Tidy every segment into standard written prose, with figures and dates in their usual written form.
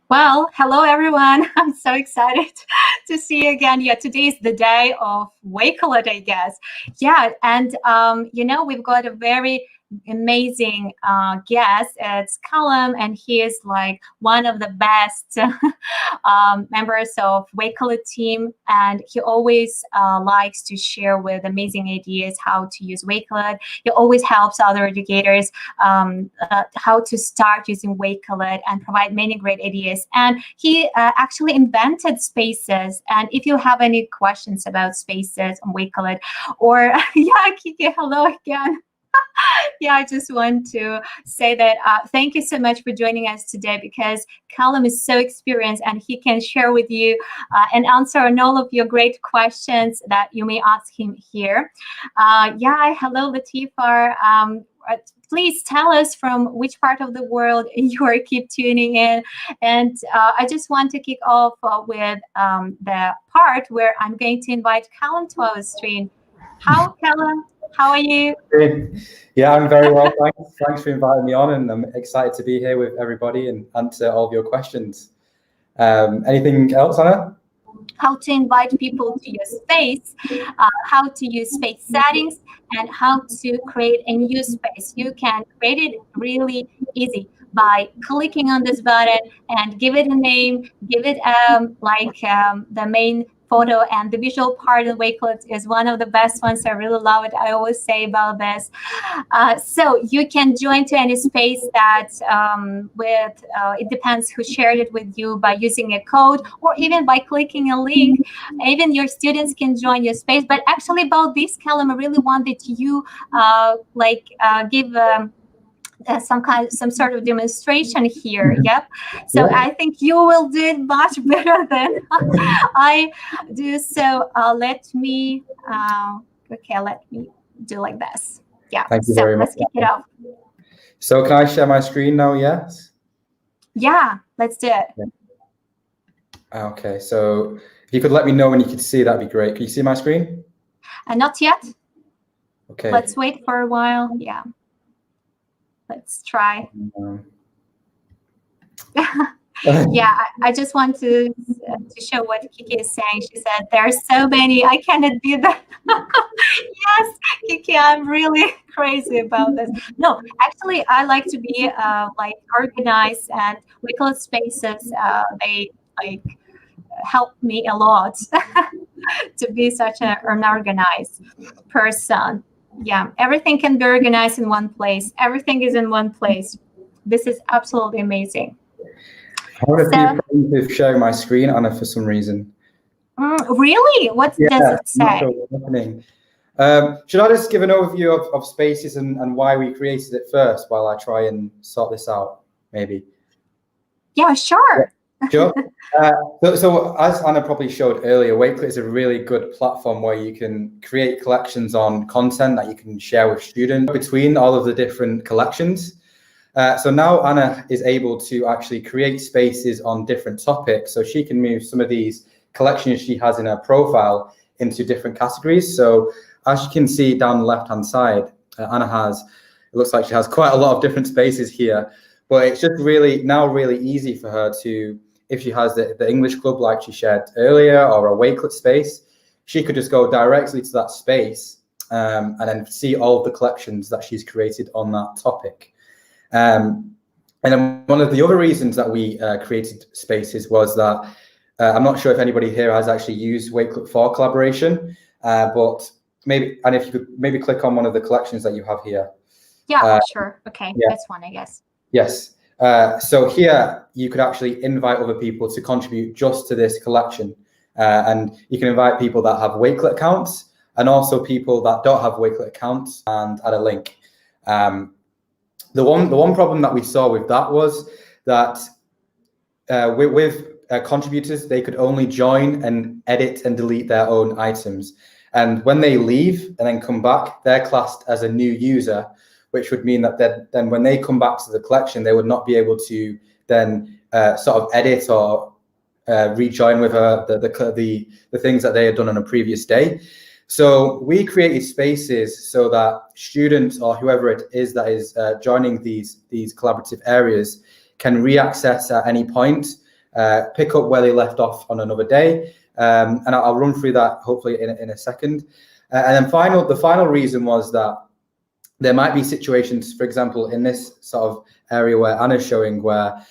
Well, hello everyone. I'm so excited to see you again. Yeah, today is the day of Wakelet, I guess. Yeah, and we've got a very amazing guest. It's Callum, and he is like one of the best members of Wakelet team, and he always likes to share with amazing ideas how to use Wakelet. He always helps other educators how to start using Wakelet and provide many great ideas. And he actually invented Spaces. And if you have any questions about Spaces on Wakelet, or yeah, Kiki, hello again. Yeah, I just want to say that thank you so much for joining us today, because Callum is so experienced and he can share with you and answer on all of your great questions that you may ask him here. Yeah, hello, Latifa. Please tell us from which part of the world you are keep tuning in. And I just want to kick off with the part where I'm going to invite Callum to our stream. How, Callum? How are you? Yeah, I'm very well, thanks. Thanks for inviting me on, and I'm excited to be here with everybody and answer all of your questions. Anything else, Anna? How to invite people to your space, how to use space settings, and how to create a new space. You can create it really easy by clicking on this button and give it a name, give it the main photo, and the visual part of Wakelet is one of the best ones. I really love it. I always say about this. So you can join to any space that it depends who shared it with you, by using a code or even by clicking a link. Even your students can join your space. But actually about this, Callum, I really wanted you give some sort of demonstration here. Yep. So yeah. I think you will do it much better than I do. So let me do like this. Yeah. Thank you very much. Let's kick it off. So can I share my screen now? Yes. Yeah, let's do it. Okay. So if you could let me know when you could see, that'd be great. Can you see my screen? Not yet. Okay. Let's wait for a while. Yeah. Let's try. Yeah, I just want to show what Kiki is saying. She said, there are so many, I cannot do that. Yes, Kiki, I'm really crazy about this. No, actually, I like to be organized, and Wakelet spaces, they help me a lot to be such an organized person. Yeah, everything can be organized in one place. Everything is in one place. This is absolutely amazing. I want a few problems with sharing my screen, Anna, for some reason. Really? What does it say? Not sure what's happening. Should I just give an overview of Spaces and why we created it first, while I try and sort this out, maybe? Yeah, sure. Sure. So as Anna probably showed earlier, Wakelet is a really good platform where you can create collections on content that you can share with students between all of the different collections. So now Anna is able to actually create spaces on different topics. So she can move some of these collections she has in her profile into different categories. So as you can see down the left-hand side, it looks like she has quite a lot of different spaces here, but it's just really easy for her to, if she has the English club like she shared earlier, or a Wakelet space, she could just go directly to that space and then see all of the collections that she's created on that topic. And then one of the other reasons that we created Spaces was that I'm not sure if anybody here has actually used Wakelet for collaboration, but if you could maybe click on one of the collections that you have here. Yeah, sure. Okay, yeah. This one, I guess. Yes. So here you could actually invite other people to contribute just to this collection. And you can invite people that have Wakelet accounts, and also people that don't have Wakelet accounts, and add a link. The one problem that we saw with that was that with contributors, they could only join and edit and delete their own items. And when they leave and then come back, they're classed as a new user, which would mean that then when they come back to the collection, they would not be able to then sort of edit or rejoin with the things that they had done on a previous day. So we created Spaces so that students, or whoever it is that is joining these collaborative areas, can reaccess at any point pick up where they left off on another day. And I'll run through that hopefully in a second. And then the final reason was that there might be situations, for example, in this sort of area where Anna's showing, where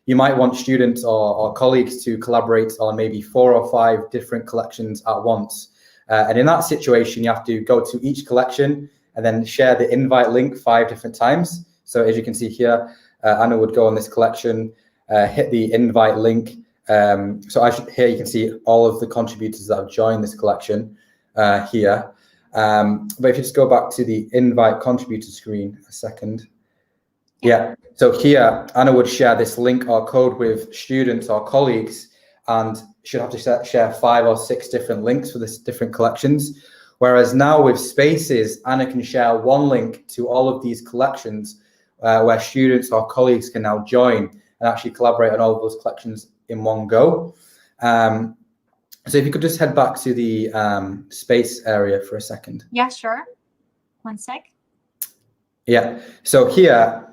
you might want students or colleagues to collaborate on maybe 4 or 5 different collections at once. And in that situation, you have to go to each collection and then share the invite link 5 different times. So as you can see here, Anna would go on this collection, hit the invite link. Here you can see all of the contributors that have joined this collection here. But if you just go back to the invite contributor screen a second. Yeah, so here Anna would share this link or code with students or colleagues, and should have to share 5 or 6 different links for this different collections. Whereas now with Spaces, Anna can share one link to all of these collections where students or colleagues can now join and actually collaborate on all of those collections in one go. So if you could just head back to the space area for a second. Yeah, sure. One sec. Yeah, so here,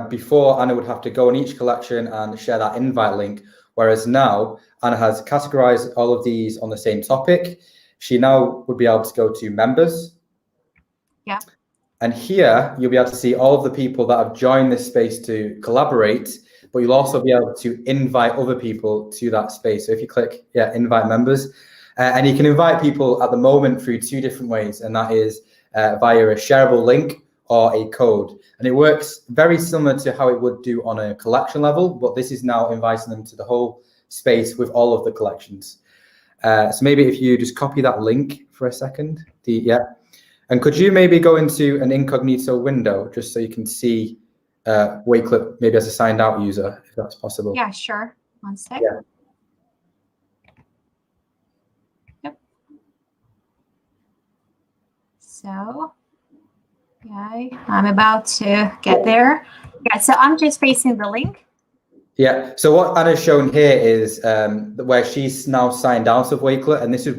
before Anna would have to go in each collection and share that invite link, whereas now Anna has categorized all of these on the same topic. She now would be able to go to members. Yeah. And here you'll be able to see all of the people that have joined this space to collaborate, but you'll also be able to invite other people to that space. So if you click, invite members, and you can invite people at the moment through 2 different ways, and that is via a shareable link or a code. And it works very similar to how it would do on a collection level, but this is now inviting them to the whole space with all of the collections. So maybe if you just copy that link for a second, and could you maybe go into an incognito window just so you can see Wakelet maybe as a signed out user, if that's possible? Yeah, sure. One sec. Yeah. Yep. So, okay, I'm about to get there. Yeah, so I'm just facing the link. Yeah, so what Anna's shown here is where she's now signed out of Wakelet, and this is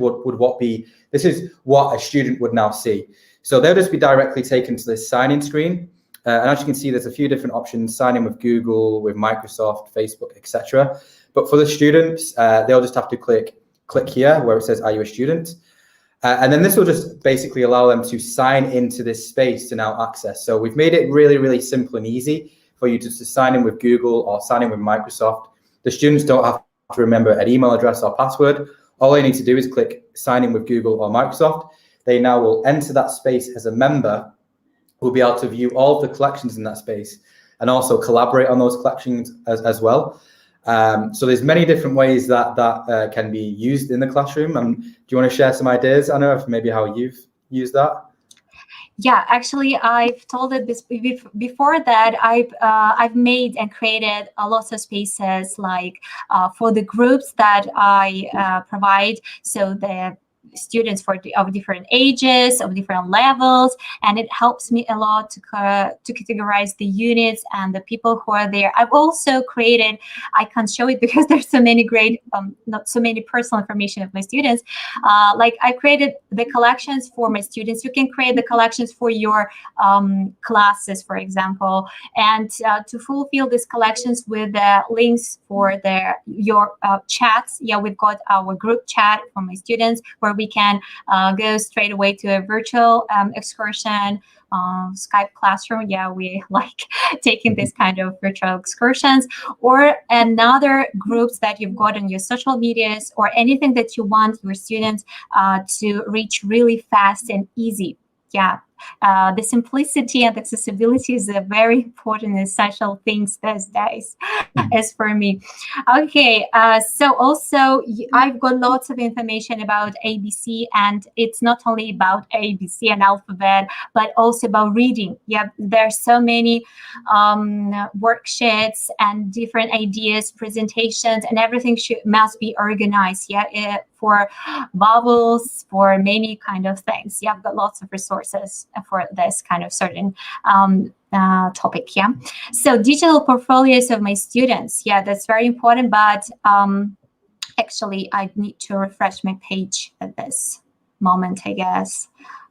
what a student would now see. So they'll just be directly taken to this sign-in screen. And as you can see, there's a few different options: sign in with Google, with Microsoft, Facebook, etc. But for the students, they'll just have to click here where it says, "Are you a student?" And then this will just basically allow them to sign into this space to now access. So we've made it really, really simple and easy for you to sign in with Google or sign in with Microsoft. The students don't have to remember an email address or password. All they need to do is click sign in with Google or Microsoft. They now will enter that space as a member, who will be able to view all of the collections in that space and also collaborate on those collections as well. So there's many different ways that can be used in the classroom. Do you want to share some ideas, Anna, of maybe how you've used that? Yeah, actually, I've told it this before that I've made and created lots of spaces like for the groups that I provide. So the students of different ages, of different levels, and it helps me a lot to categorize the units and the people who are there. I've also created, I can't show it because there's so many great, not so many personal information of my students. Like I created the collections for my students. You can create the collections for your classes, for example, and to fulfill these collections with the links for your chats. Yeah, we've got our group chat for my students where we can go straight away to a virtual excursion, Skype classroom. Yeah, we like taking this kind of virtual excursions, or another groups that you've got on your social medias, or anything that you want your students to reach really fast and easy. Yeah, the simplicity and accessibility is a very important, essential things these days, as for me. Okay, so also I've got lots of information about ABC, and it's not only about ABC and alphabet, but also about reading. Yeah, there's so many worksheets and different ideas, presentations, and everything must be organized. Yeah, for vowels, for many kind of things. Yeah, I've got lots of resources for this kind of certain topic. Yeah, so digital portfolios of my students. Yeah, that's very important. But actually, I need to refresh my page at this moment, I guess.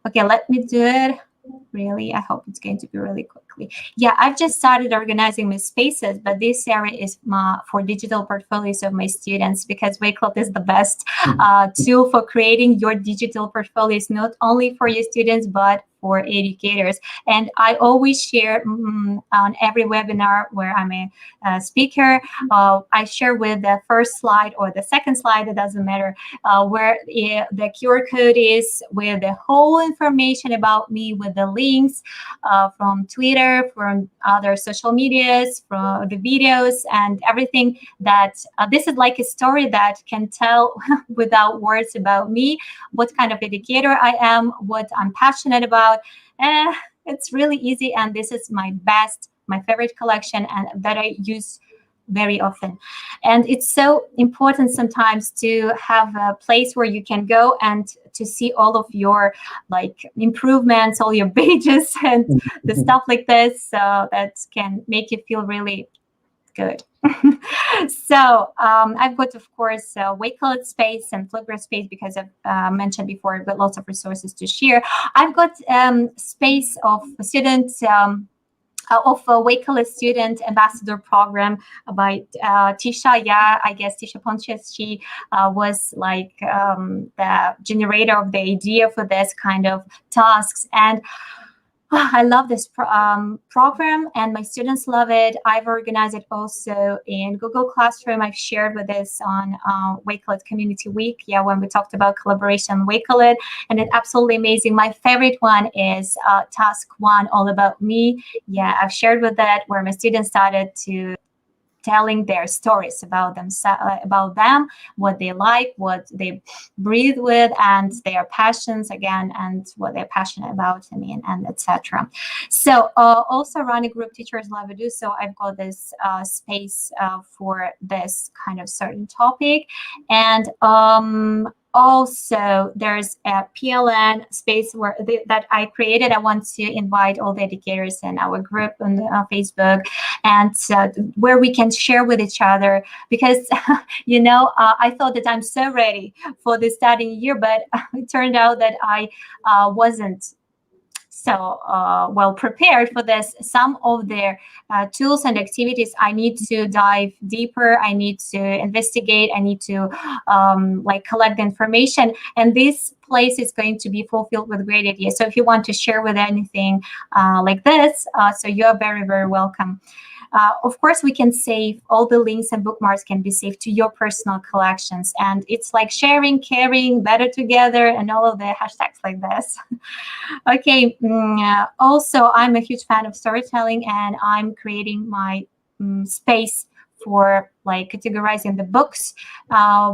Okay, let me do it. Really, I hope it's going to be really quickly. exactly. Yeah, I've just started organizing my spaces, but this area is for digital portfolios of my students, because Wakelet is the best tool for creating your digital portfolios, not only for your students, but for educators. And I always share on every webinar where I'm a speaker, I share with the first slide or the second slide, it doesn't matter, where the QR code is, with the whole information about me, with the links from Twitter, from other social medias, from the videos, and everything that this is like a story that can tell without words about me, what kind of educator I am, what I'm passionate about. It's really easy, and this is my favorite collection, and that I use very often. And it's so important sometimes to have a place where you can go and to see all of your like improvements, all your pages and the stuff like this, so that can make you feel really good. So I've got, of course, Wakelet space and Flipgrid space, because I've mentioned before, I've got lots of resources to share. I've got space of students, of a Wakelet student ambassador program by Tisha. Yeah, I guess Tisha Pontius, she was like the generator of the idea for this kind of tasks. And I love this program, and my students love it. I've organized it also in Google Classroom. I've shared with this on Wakelet Community Week, yeah, when we talked about collaboration Wakelet, and it's absolutely amazing. My favorite one is Task 1, All About Me. Yeah, I've shared with that, where my students started to telling their stories about them, what they like, what they breathe with, and their passions again, and what they're passionate about, I mean, and etc. So also running group teachers love to do so. I've got this space for this kind of certain topic, and also there's a PLN space that I created. I want to invite all the educators in our group on Facebook, and where we can share with each other, because I thought that I'm so ready for the starting year, but it turned out that I wasn't so well prepared for this. Some of their tools and activities I need to dive deeper, I need to investigate, I need to collect the information, and this place is going to be fulfilled with great ideas. So if you want to share with anything like this, so you're very, very welcome. Of course, we can save all the links, and bookmarks can be saved to your personal collections. And it's like sharing, caring, better together, and all of the hashtags like this. Okay. Also, I'm a huge fan of storytelling, and I'm creating my space for like categorizing the books,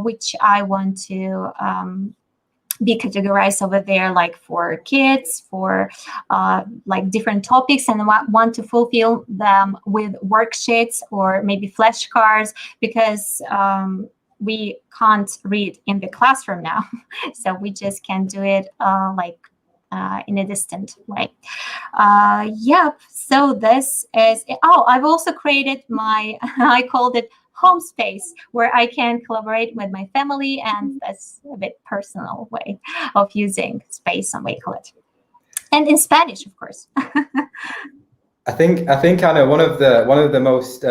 which I want to be categorized over there, like for kids, for like different topics, and want to fulfill them with worksheets or maybe flashcards, because we can't read in the classroom now. So we just can do it in a distant way. Yep. So this is, I've also created my, I called it home space, where I can collaborate with my family, and that's a bit personal way of using space on Wakelet, and in Spanish, of course. I think Anna, one of the most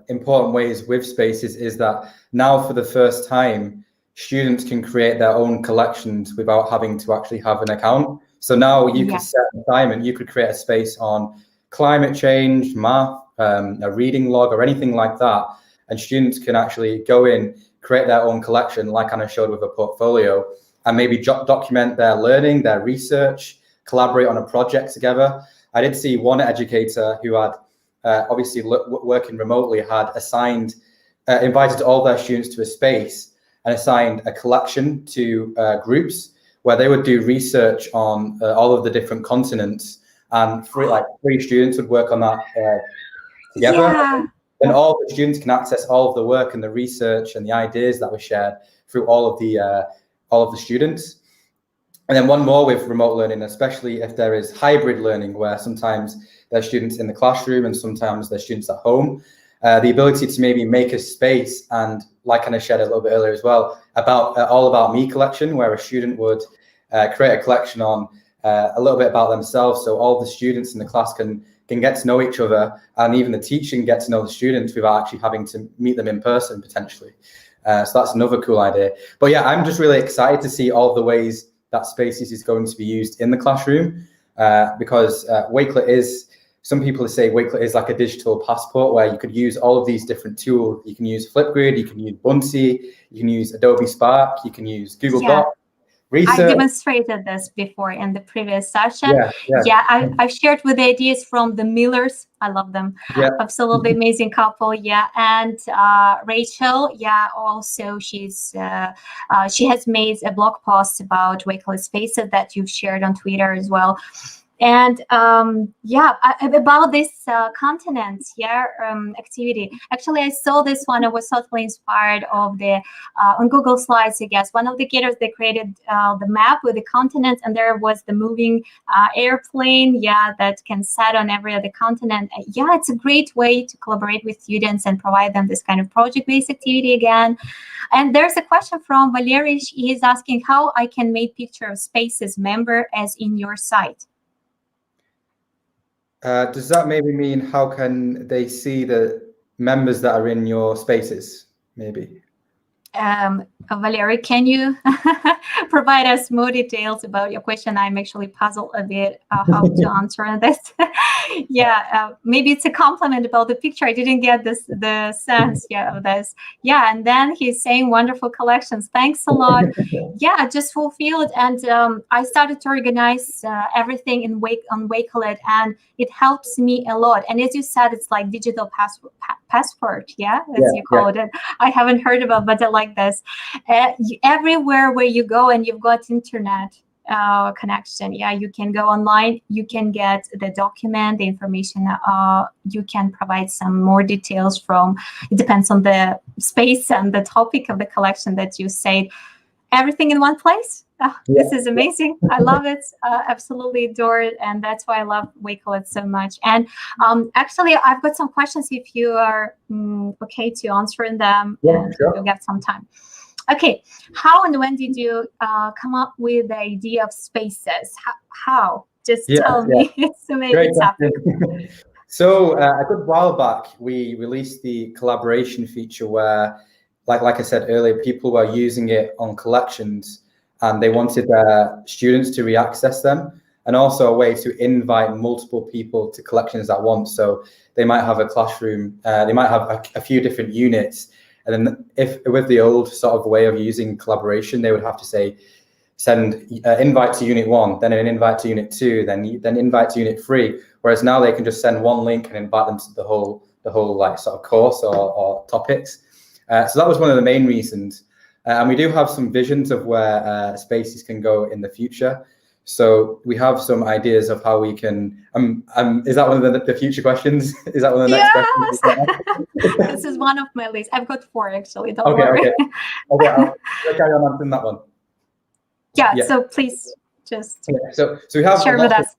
important ways with spaces is that now, for the first time, students can create their own collections without having to actually have an account. So now you could set an assignment, you could create a space on climate change, math, a reading log, or anything like that. And students can actually go in, create their own collection, like Anna showed with a portfolio, and maybe document their learning, their research, collaborate on a project together. I did see one educator who had, obviously working remotely, had invited all their students to a space and assigned a collection to groups where they would do research on all of the different continents, and three students would work on that together. Yeah. And all the students can access all of the work and the research and the ideas that were shared through all of the students. And then one more with remote learning, especially if there is hybrid learning, where sometimes there's students in the classroom and sometimes there's students at home. The ability to maybe make a space, and like Anna shared a little bit earlier as well, about All About Me collection, where a student would create a collection on a little bit about themselves. So all the students in the class can can get to know each other, and even the teacher can get to know the students without actually having to meet them in person potentially. So that's another cool idea. But yeah, I'm just really excited to see all the ways that Spaces is going to be used in the classroom, because Wakelet is, some people say Wakelet is like a digital passport where you could use all of these different tools. You can use Flipgrid, you can use Buncee, you can use Adobe Spark, you can use Google Docs. Research. I demonstrated this before in the previous session. I've shared with the ideas from the Millers. I love them. Absolutely amazing couple. And Rachel, also she has made a blog post about Wakelet Spaces that you've shared on Twitter as well. And about this continent activity. Actually, I saw this one. I was totally inspired of the on Google Slides. I guess one of the creators, they created the map with the continents, and there was the moving airplane. That can set on every other continent. It's a great way to collaborate with students and provide them this kind of project-based activity again. And there's a question from Valery. He's asking how I can make picture of Spaces member as in your site. Does that maybe mean how can they see the members that are in your Spaces, maybe? Valery, can you provide us more details about your question? I'm actually puzzled a bit how to answer this. Maybe it's a compliment about the picture. I didn't get the sense of this. And then he's saying wonderful collections. Thanks a lot. Just fulfilled. And I started to organize everything on Wakelet, and it helps me a lot. And as you said, it's like digital passport, as you called it. I haven't heard about, but I like this. Everywhere where you go and you've got internet connection, you can go online, you can get the document, the information, you can provide some more details from, it depends on the space and the topic of the collection that you say. Everything in one place. This is amazing. I love it. Absolutely adore it. And that's why I love Wakelet so much. And actually, I've got some questions if you are okay to answer them. Sure. You'll get some time. Okay. How and when did you come up with the idea of Spaces? How? Just tell me. It's amazing. So a good while back, we released the collaboration feature where, like I said earlier, people were using it on collections and they wanted their students to reaccess them, and also a way to invite multiple people to collections at once. So they might have a classroom, they might have a few different units. And then if with the old sort of way of using collaboration, they would have to say, send invite to unit 1, then an invite to unit 2, then invite to unit 3. Whereas now they can just send one link and invite them to the whole like sort of course or topics. So that was one of the main reasons. And we do have some visions of where Spaces can go in the future. So we have some ideas of how we can, is that one of the future questions? Is that one of the next questions? This is one of my lists. I've got 4 actually, don't worry. Okay, I'll carry on answering that one. So please just so we have share with us.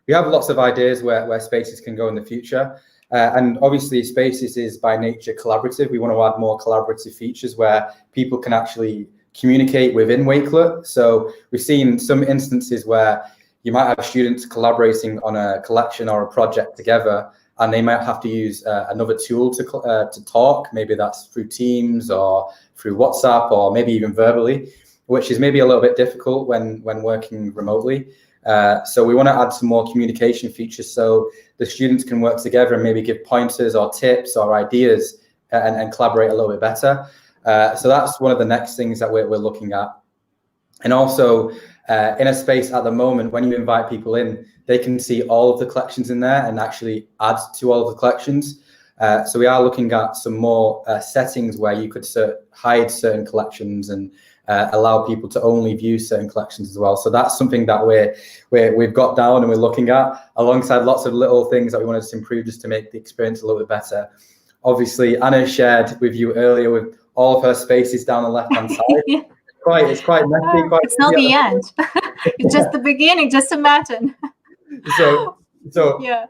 We have lots of ideas where Spaces can go in the future. And obviously Spaces is by nature collaborative. We want to add more collaborative features where people can actually communicate within Wakelet. So we've seen some instances where you might have students collaborating on a collection or a project together, and they might have to use another tool to talk. Maybe that's through Teams or through WhatsApp or maybe even verbally, which is maybe a little bit difficult when working remotely. So we want to add some more communication features so the students can work together and maybe give pointers or tips or ideas and collaborate a little bit better. So that's one of the next things that we're looking at. And also in a space at the moment, when you invite people in, they can see all of the collections in there and actually add to all of the collections. So we are looking at some more settings where you could hide certain collections and allow people to only view certain collections as well. So that's something that we've got down and we're looking at, alongside lots of little things that we wanted to improve just to make the experience a little bit better. Obviously, Anna shared with you earlier with all of her Spaces down the left-hand side. It's quite messy. It's not the end. It's just the beginning. Just imagine. So yeah.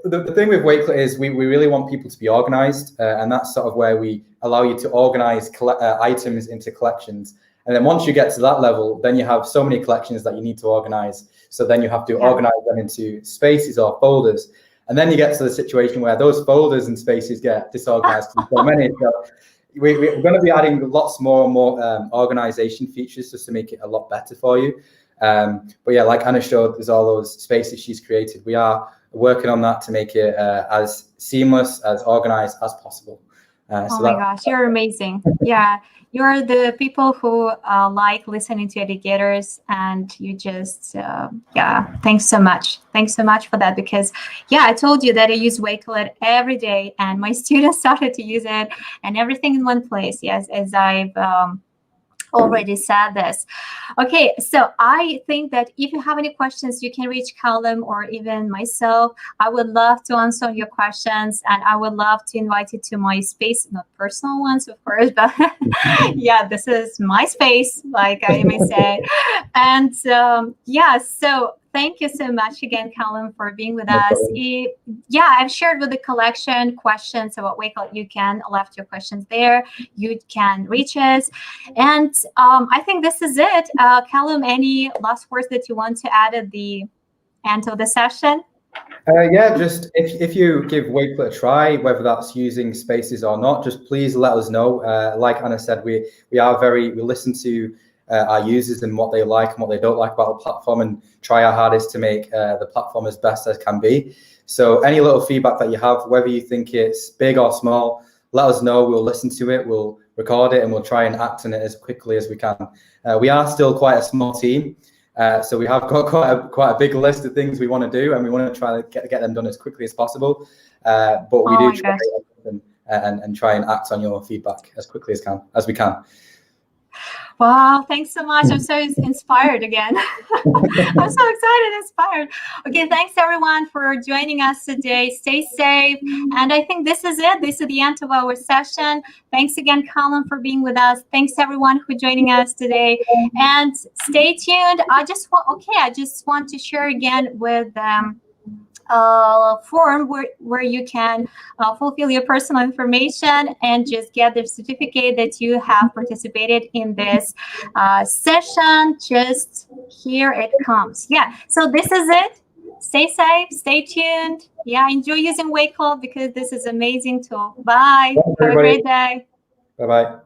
The thing with Wakelet is we really want people to be organized, and that's sort of where we allow you to organize items into collections. And then once you get to that level, then you have so many collections that you need to organize. So then you have to organize them into spaces or folders. And then you get to the situation where those folders and spaces get disorganized to so many. So we're going to be adding lots more and more organization features just to make it a lot better for you. But yeah, like Anna showed, there's all those spaces she's created. We are working on that to make it as seamless, as organized as possible. Oh my gosh, you're amazing. Yeah, you're the people who like listening to educators, and you just, yeah, thanks so much. Thanks so much for that, because, yeah, I told you that I use Wakelet every day, and my students started to use it, and everything in one place, yes, as I've already said this. Okay, so I think that if you have any questions, you can reach Callum or even myself. I would love to answer your questions, and I would love to invite you to my space, not personal ones, of course, but yeah, this is my space, like I may say. And yeah, so thank you so much again, Callum, for being with us. Yeah, I've shared with the collection questions about Wakelet. You can left your questions there. You can reach us. And I think this is it. Callum, any last words that you want to add at the end of the session? Yeah, just if you give Wakelet a try, whether that's using spaces or not, just please let us know. Like Anna said, we listen to our users and what they like and what they don't like about the platform, and try our hardest to make the platform as best as can be. So any little feedback that you have, whether you think it's big or small, let us know. We'll listen to it, we'll record it, and we'll try and act on it as quickly as we can. We are still quite a small team, so we have got quite a big list of things we want to do, and we want to try to get them done as quickly as possible. But we do try and try and act on your feedback as quickly as we can. Wow, thanks so much. I'm so inspired again. I'm so excited, inspired. Okay, thanks everyone for joining us today. Stay safe. And I think this is it. This is the end of our session. Thanks again, Colin, for being with us. Thanks everyone for joining us today. And stay tuned. I just want to share again with form where you can fulfill your personal information and just get the certificate that you have participated in this session. Just here it comes. Yeah, so this is it. Stay safe, stay tuned. Yeah, enjoy using Wakelet because this is an amazing tool. Bye. Have a great day. Bye-bye.